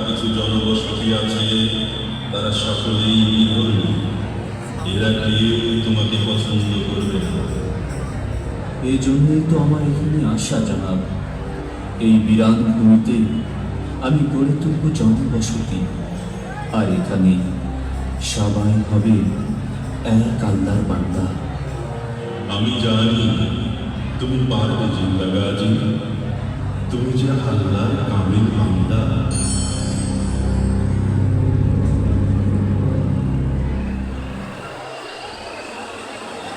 কিছু জনবসতি আছে, তারা সকলেই বিধর্মী। এরা কেউ তোমাকে পছন্দ করবে না। এই জন্যই তো আমার এখানে আসা জনাব। এই বিরান ভূমিতে আমি গড়ে তুলব জনবসতি, আর এখানে সবাই হবে এক আল্লাহর বান্দা। আমি জানি তুমি পারবে জিন্দা গাজী, তুমি যে আল্লাহর কামিল বান্দা।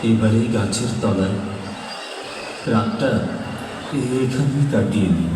এবারে গাছের তলায় রাতটা এখানেই কাটিয়ে নিই।